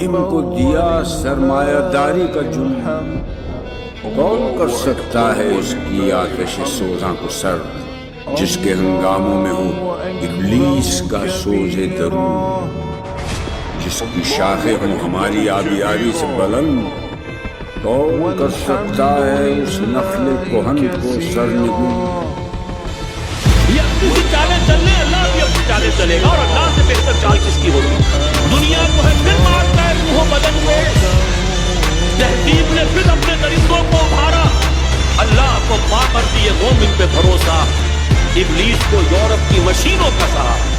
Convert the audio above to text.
ابراہیم کو دیا سرمایہ داری کا جنون، کون کر سکتا ہے اس کی آتش سوزاں کو سر، جس کے ہنگاموں میں ہو ابلیس کا سوز درون، جس کی شاخیں ہوں ہماری آبیاری سے بلند، کون کر سکتا ہے اس نخل کہن کو سرنگون۔ یہ اپنی سی چالیں چلنے، اللہ بھی اپنی چالیں چلے گا، اور اللہ سے بہتر چال کس کی ہوگی؟ دنیا کو ہے پھر مارتا ہے روح و بدن کو، تہذیب نے پھر اپنے درندوں کو ابھارا، اللہ کو پا کر دیے مومن پہ بھروسہ، ابلیس کو یورپ کی مشینوں کا سہارا۔